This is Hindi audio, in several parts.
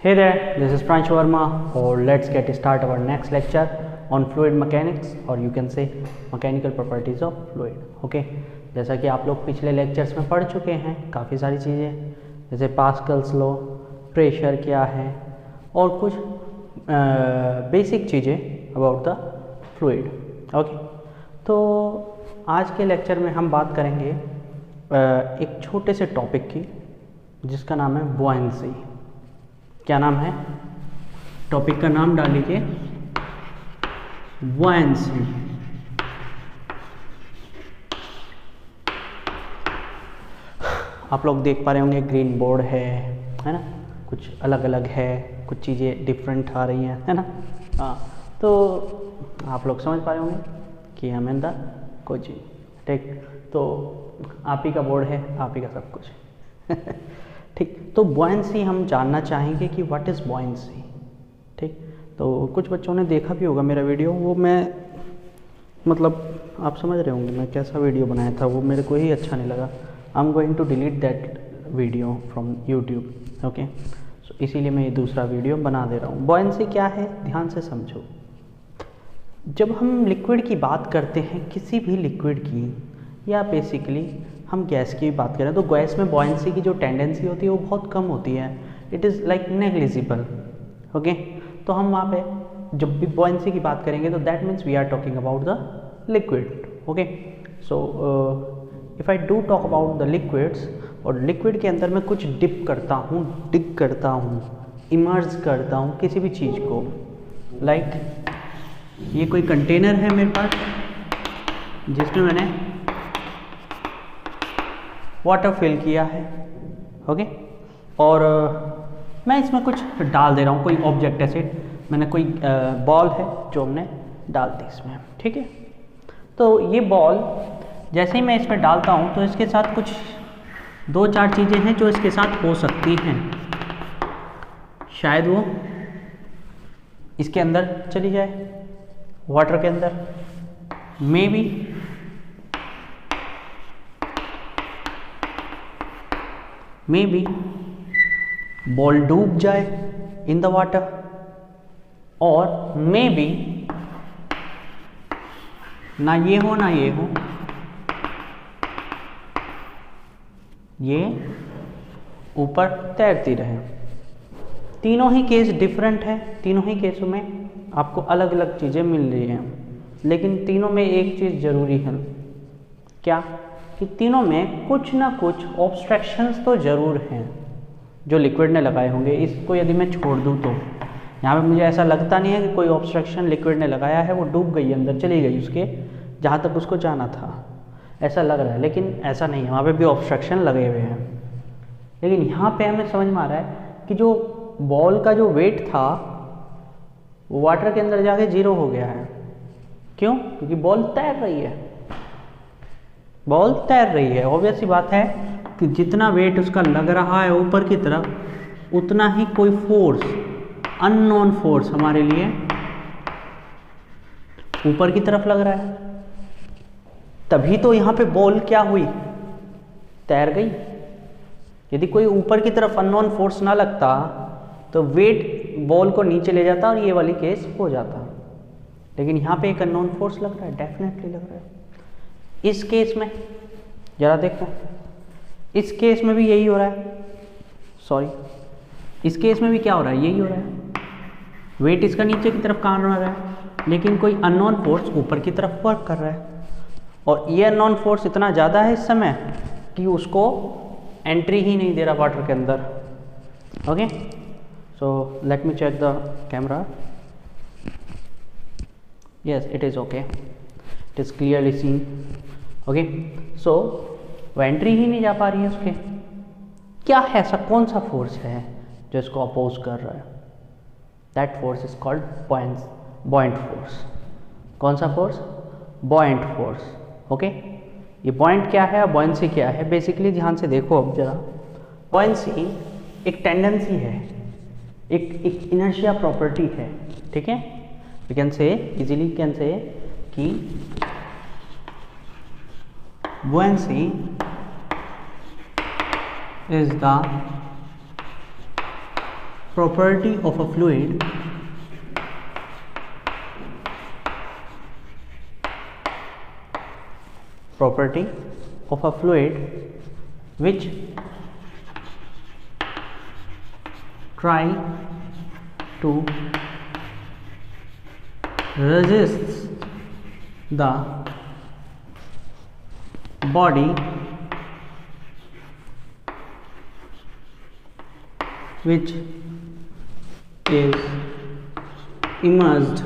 Hey there, this is Pransh Verma, or let's get start our next lecture on fluid mechanics, or you can say mechanical properties of fluid. Okay, जैसा कि आप लोग पिछले लेक्चर्स में पढ़ चुके हैं काफ़ी सारी चीज़ें, जैसे पास्कल्स लॉ, प्रेशर क्या है और कुछ बेसिक चीज़ें अबाउट द फ्लूइड. ओके, तो आज के लेक्चर में हम बात करेंगे एक छोटे से टॉपिक की जिसका नाम है बुआयंसी. क्या नाम है? टॉपिक का नाम डाल लीजिए बुआयंसी. आप लोग देख पा रहे होंगे ग्रीन बोर्ड है ना, कुछ अलग अलग है, कुछ चीज़ें डिफरेंट आ रही हैं, है ना. हाँ, तो आप लोग समझ पा रहे होंगे कि हम इन द कोचिंग. ठीक, तो आप ही का बोर्ड है, आप ही का सब कुछ. ठीक, तो बुआयंसी हम जानना चाहेंगे कि व्हाट इज़ बुआयंसी. ठीक, तो कुछ बच्चों ने देखा भी होगा मेरा वीडियो, वो मैं मतलब आप समझ रहे होंगे मैं कैसा वीडियो बनाया था, वो मेरे को ही अच्छा नहीं लगा. I am going to delete that video from YouTube. Okay, so इसीलिए मैं ये दूसरा वीडियो बना दे रहा हूँ. बुआयंसी क्या है, ध्यान से समझो. जब हम लिक्विड की बात करते हैं, किसी भी लिक्विड की, या बेसिकली हम गैस की बात करें, तो गैस में बुआयंसी की जो टेंडेंसी होती है वो बहुत कम होती है. It is like negligible. Okay, तो हम वहाँ पे जब भी बुआयंसी की बात करेंगे तो that means we are talking about the liquid. Okay, so if I do talk about the liquids, और लिक्विड के अंदर मैं कुछ डिप करता हूँ, डिग करता हूँ, इमर्ज करता हूँ किसी भी चीज़ को. लाइक ये कोई कंटेनर है मेरे पास जिसमें मैंने वाटर फिल किया है. ओके, और मैं इसमें कुछ डाल दे रहा हूँ, कोई ऑब्जेक्ट ऐसे मैंने कोई बॉल है जो हमने डाल दी इसमें. ठीक है, तो ये बॉल जैसे ही मैं इसमें डालता हूँ तो इसके साथ कुछ दो चार चीज़ें हैं जो इसके साथ हो सकती हैं. शायद वो इसके अंदर चली जाए, वाटर के अंदर, मे बी बॉल डूब जाए इन द वाटर, और मे बी ना ये हो ना ये हो, ये ऊपर तैरती रहे. तीनों ही केस डिफरेंट है, तीनों ही केसों में आपको अलग अलग चीज़ें मिल रही हैं, लेकिन तीनों में एक चीज़ ज़रूरी है. क्या? कि तीनों में कुछ ना कुछ ऑब्स्ट्रक्शंस तो ज़रूर हैं जो लिक्विड ने लगाए होंगे. इसको यदि मैं छोड़ दूँ तो यहाँ पे मुझे ऐसा लगता नहीं है कि कोई ऑब्स्ट्रक्शन लिक्विड ने लगाया है, वो डूब गई, अंदर चली गई उसके जहाँ तक उसको जाना था, ऐसा लग रहा है, लेकिन ऐसा नहीं है. वहाँ पे भी ऑब्स्ट्रक्शन लगे हुए हैं. लेकिन यहाँ पे हमें समझ में आ रहा है कि जो बॉल का जो वेट था वो वाटर के अंदर जाके जीरो हो गया है. क्यों? क्योंकि बॉल तैर रही है, बॉल तैर रही है. ऑब्वियस सी बात है कि जितना वेट उसका लग रहा है ऊपर की तरफ, उतना ही कोई फोर्स, अननोन फोर्स हमारे लिए ऊपर की तरफ लग रहा है. तभी तो यहाँ पे बॉल क्या हुई, तैर गई. यदि कोई ऊपर की तरफ अननोन फोर्स ना लगता तो वेट बॉल को नीचे ले जाता और ये वाली केस हो जाता. लेकिन यहाँ पे एक अननोन फोर्स लग रहा है, डेफिनेटली लग रहा है. इस केस में जरा देखो, इस केस में भी यही हो रहा है. सॉरी, इस केस में भी क्या हो रहा है, यही हो रहा है. वेट इसका नीचे की तरफ काम रह रहा है, लेकिन कोई अननोन फोर्स ऊपर की तरफ वर्क कर रहा है. और ये अननोन फोर्स इतना ज़्यादा है इस समय कि उसको एंट्री ही नहीं दे रहा वाटर के अंदर. Okay, so let me check the camera. Yes, it is okay, it is clearly seen. Okay, so वो एंट्री ही नहीं जा पा रही है उसके. क्या है ऐसा, कौन सा फोर्स है जो इसको अपोज कर रहा है? That force is called buoyant force. कौन सा फोर्स? Buoyant force. ओके, ये बॉयंट क्या है, बॉयंसी क्या है? बेसिकली ध्यान से देखो अब जरा. बॉयंसी एक टेंडेंसी है, एक इनर्शिया प्रॉपर्टी है. ठीक है, we can say easily can say कि buoyancy is the property of a fluid which try to resist the body which is immersed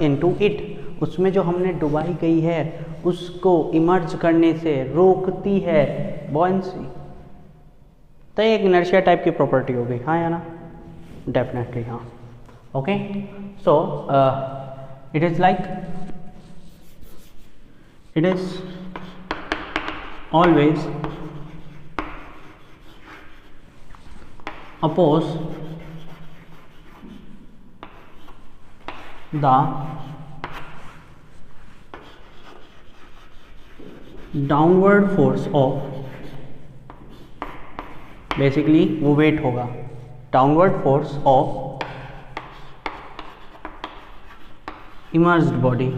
into it, उसमें जो हमने डुबाई गई है उसको इमर्ज करने से रोकती है बॉयंसी। तो एक इनर्शिया टाइप की प्रॉपर्टी हो गई, हाँ या ना? डेफिनेटली हाँ। Okay, so it is always oppose the downward force of, basically वो वेट होगा downward force of immersed body.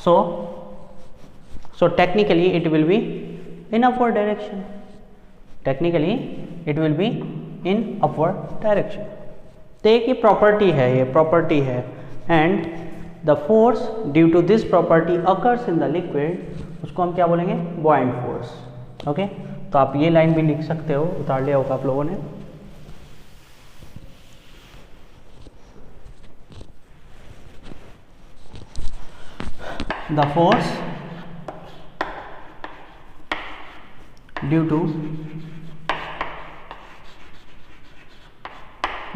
So technically it will be in upward direction. तो एक ये प्रॉपर्टी है, and the force due to this property occurs in the liquid, उसको हम क्या बोलेंगे? Buoyant force. ओके, तो आप ये लाइन भी लिख सकते हो, उतार लिया होगा आप लोगों ने। The force due to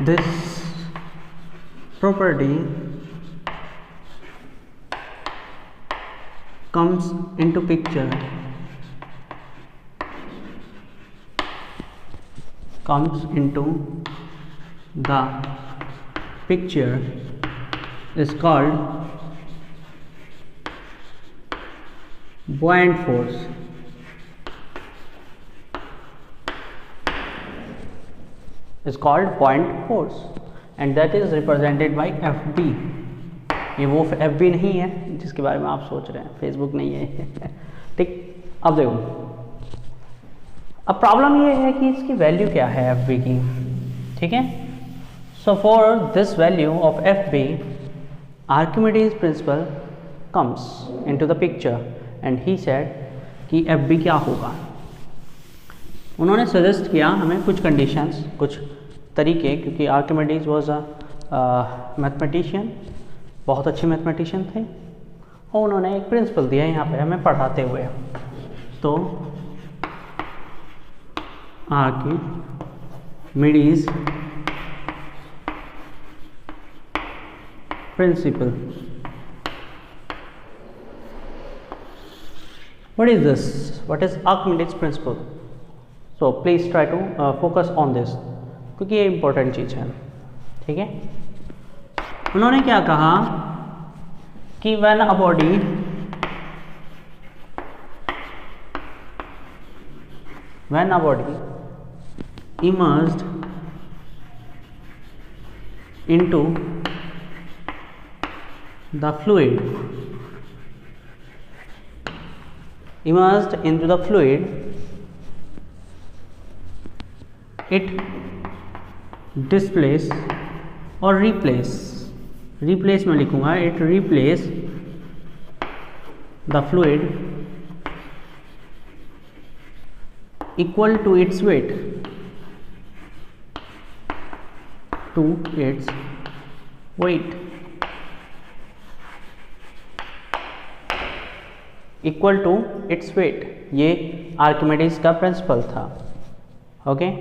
this property comes into picture is called buoyant force. And that is represented by FB. ये वो FB नहीं है जिसके बारे में आप सोच रहे हैं, फेसबुक नहीं है। ठीक, अब देखो, अब प्रॉब्लम ये है कि इसकी वैल्यू क्या है FB की। ठीक है, so for this value of FB, Archimedes principal comes into the picture and he said कि FB क्या होगा। उन्होंने सजेस्ट किया हमें कुछ कंडीशंस, कुछ तरीके, क्योंकि आर्किमिडीज वॉज अ मैथमेटिशियन, बहुत अच्छे मैथमेटिशियन थे, और उन्होंने एक प्रिंसिपल दिया यहाँ पे हमें पढ़ाते हुए। तो Archimedes principal, what is this? What is Archimedes principle? So please try to focus on this, क्योंकि ये important चीज़ है। ठीक है, उन्होंने क्या कहा कि when a body immersed into the fluid, it displace or replace में लिखूंगा, it replace the fluid equal to its weight, equal to its weight. ये आर्किमिडीज का प्रिंसिपल था। ओके,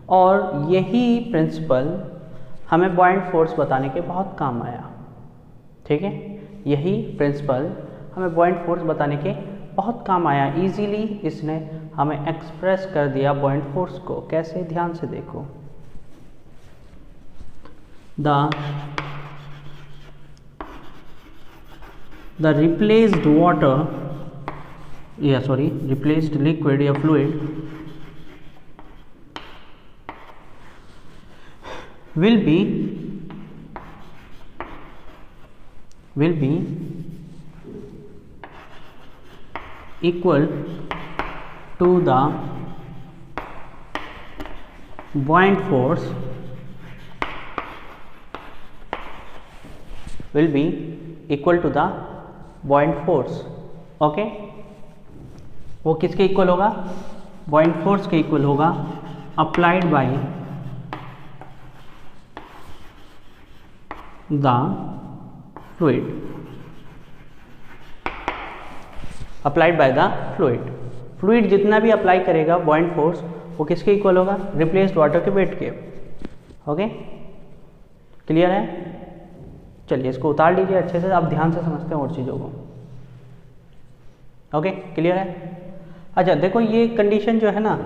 और यही प्रिंसिपल हमें बॉयंट फोर्स बताने के बहुत काम आया। ठीक है, यही प्रिंसिपल हमें बॉयंट फोर्स बताने के बहुत काम आया। इजीली इसने हमें एक्सप्रेस कर दिया बॉयंट फोर्स को। कैसे? ध्यान से देखो, the the replaced water, replaced liquid या fluid will be equal to the buoyant force, will be equal to the buoyant force. Okay, वो किसके इक्वल होगा? buoyant force के इक्वल होगा applied by the fluid, applied by the fluid. Fluid जितना भी अप्लाई करेगा buoyant फोर्स, वो किसके इक्वल होगा? रिप्लेस्ड वाटर के वेट के। ओके, क्लियर है? चलिए इसको उतार लीजिए अच्छे से, आप ध्यान से समझते हैं और चीज़ों को। ओके, क्लियर है? अच्छा देखो, ये कंडीशन जो है ना,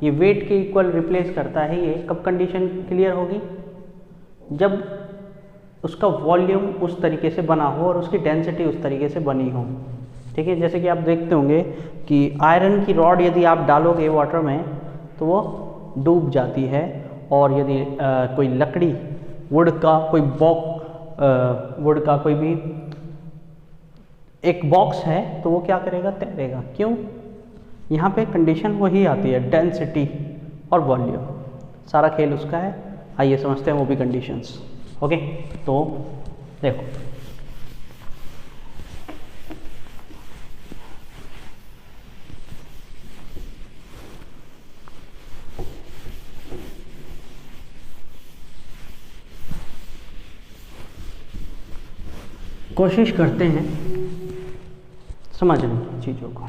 ये वेट के इक्वल रिप्लेस करता है। ये कब कंडीशन क्लियर होगी? जब उसका वॉल्यूम उस तरीके से बना हो और उसकी डेंसिटी उस तरीके से बनी हो। ठीक है, जैसे कि आप देखते होंगे कि आयरन की रॉड यदि आप डालोगे वाटर में तो वो डूब जाती है, और यदि कोई लकड़ी, वुड का कोई वुड का कोई भी एक बॉक्स है तो वो क्या करेगा? तैरेगा। क्यों? यहाँ पे कंडीशन वही आती है, डेंसिटी और वॉल्यूम, सारा खेल उसका है। आइए समझते हैं वो भी कंडीशंस। ओके, तो देखो, कोशिश करते हैं समझने की चीज़ों को।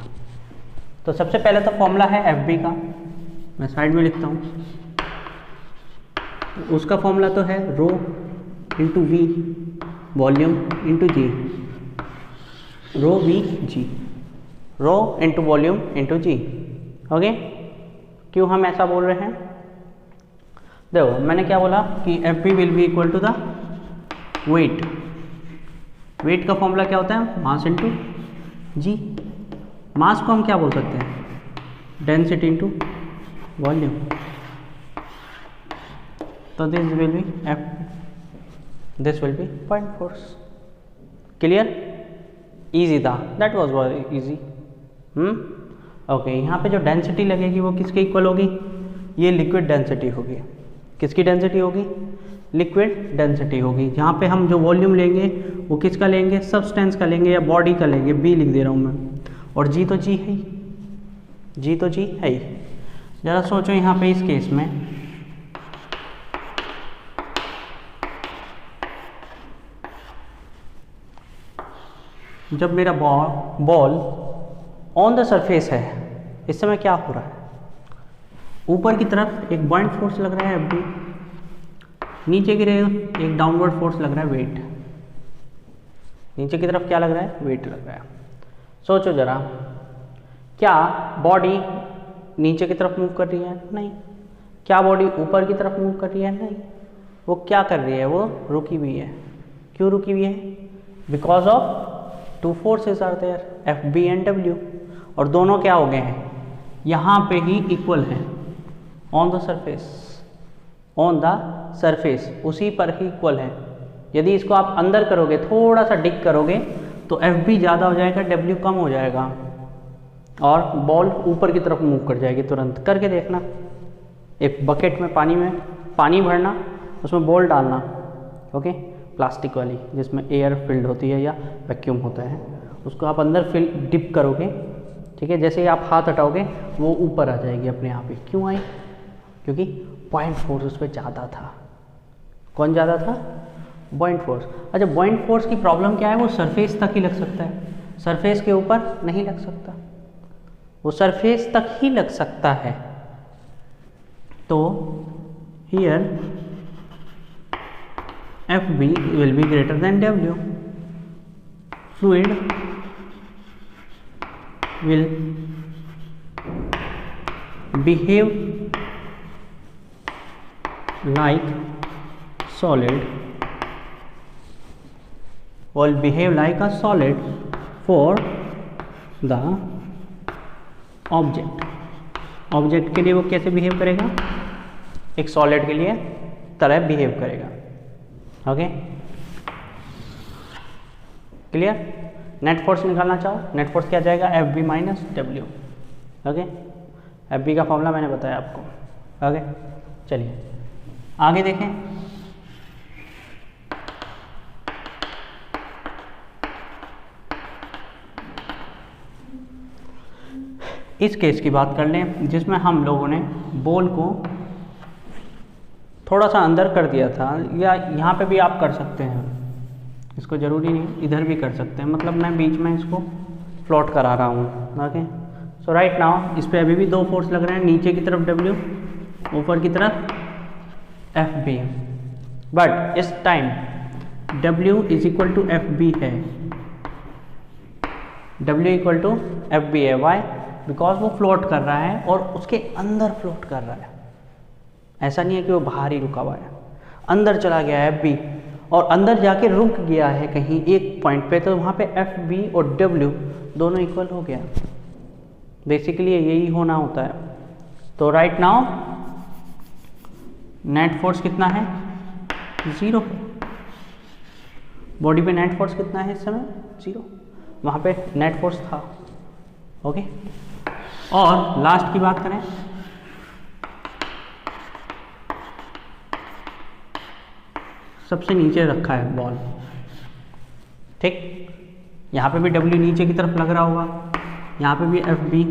तो सबसे पहले तो फॉर्मूला है FB का, मैं साइड में लिखता हूँ। उसका फॉर्मूला तो है rho into V volume into ji, row we ji, rho into volume into ji. Okay, क्यों हम ऐसा बोल रहे हैं? देखो, मैंने क्या बोला कि FB will be equal to the weight. Weight का फॉर्मूला क्या होता है? मास इंटू जी। मास को हम क्या बोल सकते हैं? Density into volume. तो this will be F, this will be point force. Clear? Easy था, that was very easy. Okay, यहाँ पे जो डेंसिटी लगेगी वो किसके इक्वल होगी? ये लिक्विड डेंसिटी होगी। किसकी डेंसिटी होगी? लिक्विड डेंसिटी होगी। जहाँ पे हम जो वॉल्यूम लेंगे वो किसका लेंगे? सब्सटेंस का लेंगे या बॉडी का लेंगे। बी लिख दे रहा हूँ मैं, और जी तो जी है ही, जी तो जी है ही। ज़रा सोचो यहाँ पे इस केस में, जब मेरा बॉल ऑन द सरफेस है, इस समय क्या हो रहा है? ऊपर की तरफ एक बुoyant फोर्स लग रहा है FB, नीचे की तरफ एक डाउनवर्ड फोर्स लग रहा है वेट। नीचे की तरफ क्या लग रहा है? वेट लग रहा है। सोचो जरा, क्या बॉडी नीचे की तरफ मूव कर रही है? नहीं। क्या बॉडी ऊपर की तरफ मूव कर रही है? नहीं। वो क्या कर रही है? वो रुकी हुई है। क्यों रुकी हुई है? Because of two forces are there, FB and W, और दोनों क्या हो गए हैं? यहाँ पे ही इक्वल हैं, on the surface, on the surface, उसी पर ही इक्वल है। यदि इसको आप अंदर करोगे, थोड़ा सा डिग करोगे, तो FB ज़्यादा हो जाएगा, W कम हो जाएगा, और बॉल ऊपर की तरफ मूव कर जाएगी तुरंत। करके देखना, एक बकेट में पानी भरना, उसमें बॉल डालना, ओके, प्लास्टिक वाली जिसमें एयर फिल्ड होती है या वैक्यूम होता है, उसको आप अंदर डिप करोगे, ठीक है। जैसे ही आप हाथ हटाओगे वो ऊपर आ जाएगी अपने आप ही। क्यों आई? क्योंकि पॉइंट फोर्स उस पर ज़्यादा था। कौन ज़्यादा था? Point force. अच्छा, पॉइंट फोर्स की प्रॉब्लम क्या है? वो सरफेस तक ही लग सकता है, सरफेस के ऊपर नहीं लग सकता, वो सरफेस तक ही लग सकता है। तो here FB will be greater than W. Fluid will behave like solid will behave like a solid for the object। Object के लिए वो कैसे बिहेव करेगा, एक सॉलिड के लिए तरह बिहेव करेगा। Okay, clear. नेट फोर्स निकालना चाहो, नेट फोर्स क्या जाएगा, F B minus W. Okay, F B का फॉर्मूला मैंने बताया आपको। ओके, चलिए आगे देखें। इस केस की बात कर लें जिसमें हम लोगों ने बॉल को थोड़ा सा अंदर कर दिया था, या यहाँ पे भी आप कर सकते हैं, इसको ज़रूरी नहीं इधर भी कर सकते हैं, मतलब मैं बीच में इसको फ्लोट करा रहा हूँ। ओके, सो राइट नाउ इस पर अभी भी दो फोर्स लग रहे हैं, नीचे की तरफ डब्ल्यू, ऊपर की तरफ एफ बी। बट इस time W is equal to F B है, W equal to F B है। वाई? बिकॉज वो फ्लोट कर रहा है और उसके अंदर फ्लोट कर रहा है, ऐसा नहीं है कि वो बाहर ही रुका हुआ है, अंदर चला गया है एफ बी, और अंदर जाके रुक गया है कहीं एक पॉइंट पे, तो वहाँ पे एफ बी और डब्ल्यू दोनों इक्वल हो गया। बेसिकली यही होना होता है। तो राइट नाउ नेट फोर्स कितना है, 0 है। बॉडी पे नेट फोर्स कितना है इस समय, 0। वहाँ पे नेट फोर्स था। ओके, और लास्ट की बात करें, सबसे नीचे रखा है बॉल, ठीक। यहाँ पे भी W नीचे की तरफ लग रहा होगा, यहाँ पे भी FB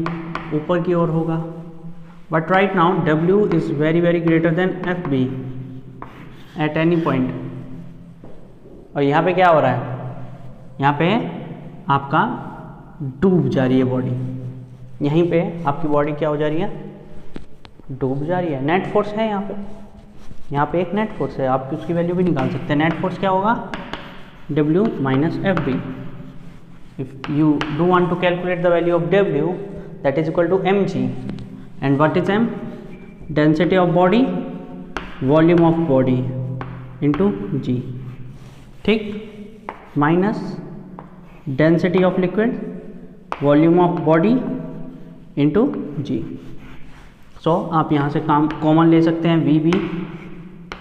ऊपर की ओर होगा। But right now W is very very greater than FB at any point. और यहाँ पे क्या हो रहा है, यहाँ पे आपका डूब जा रही है बॉडी, यहीं पे आपकी बॉडी क्या हो जा रही है, डूब जा रही है। नेट फोर्स है यहाँ पे एक नेट फोर्स है, आप उसकी वैल्यू भी निकाल सकते हैं। नेट फोर्स क्या होगा, W minus F B. If you do want to calculate the value of W, that is equal to mg, and what is m, density of body, volume of body into g, ठीक, minus density of liquid, volume of body into g। So आप यहाँ से काम कॉमन ले सकते हैं, VB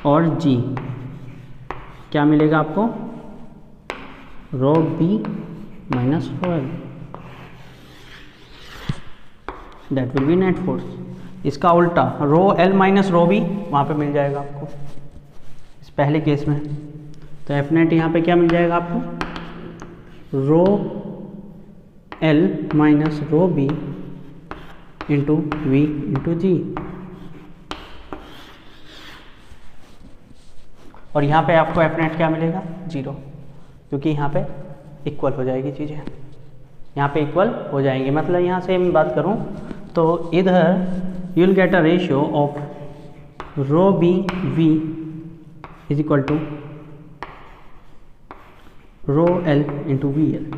और G, क्या मिलेगा आपको, rho B minus rho L, that will be net force. इसका उल्टा rho L minus rho B वहाँ पे मिल जाएगा आपको इस पहले केस में। तो एफ नेट यहाँ पे क्या मिल जाएगा आपको, rho L minus rho B into V into G. और यहाँ पे आपको एफ नेट क्या मिलेगा, 0, क्योंकि यहाँ पे इक्वल हो जाएगी चीज़ें, यहाँ पे इक्वल हो जाएंगी। मतलब यहाँ से मैं बात करूँ तो इधर you will get a ratio of rho B V is equal to rho L into V L,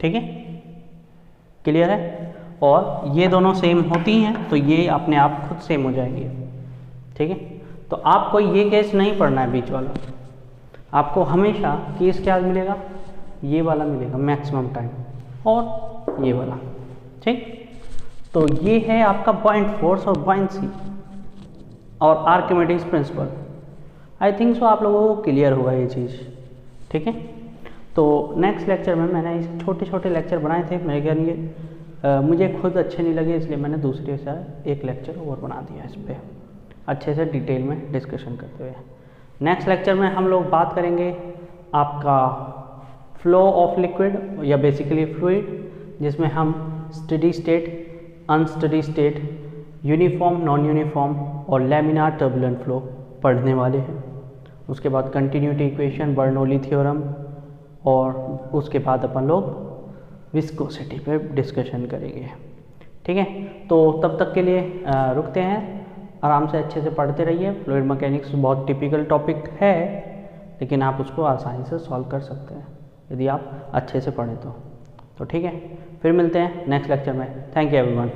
ठीक है, क्लियर है। और ये दोनों सेम होती हैं तो ये अपने आप खुद सेम हो जाएंगे, ठीक है। तो आपको ये केस नहीं पढ़ना है बीच वाला, आपको हमेशा केस क्या मिलेगा, ये वाला मिलेगा मैक्सिमम टाइम, और ये वाला, ठीक। तो ये है आपका पॉइंट फोर्स और बुयांसी और Archimedes principal. I think so आप लोगों को क्लियर होगा ये चीज़, ठीक है। तो नेक्स्ट लेक्चर में मैंने इस छोटे छोटे लेक्चर बनाए थे, मेरे ख्याल ये मुझे खुद अच्छे नहीं लगे, इसलिए मैंने दूसरे से एक लेक्चर और बना दिया इस पर अच्छे से डिटेल में डिस्कशन करते हुए। नेक्स्ट लेक्चर में हम लोग बात करेंगे आपका फ्लो ऑफ लिक्विड या बेसिकली फ्लूइड, जिसमें हम steady state, unsteady state, uniform, non uniform और लैमिनार टर्बुलेंट फ्लो पढ़ने वाले हैं। उसके बाद कंटिन्यूटी इक्वेशन, बर्नौली थ्योरम, और उसके बाद अपन लोग विस्कोसिटी पे डिस्कशन करेंगे, ठीक है। तो तब तक के लिए रुकते हैं, आराम से अच्छे से पढ़ते रहिए। फ्लूइड मैकेनिक्स बहुत टिपिकल टॉपिक है, लेकिन आप उसको आसानी से सॉल्व कर सकते हैं यदि आप अच्छे से पढ़ें तो ठीक है। फिर मिलते हैं नेक्स्ट लेक्चर में। Thank you everyone.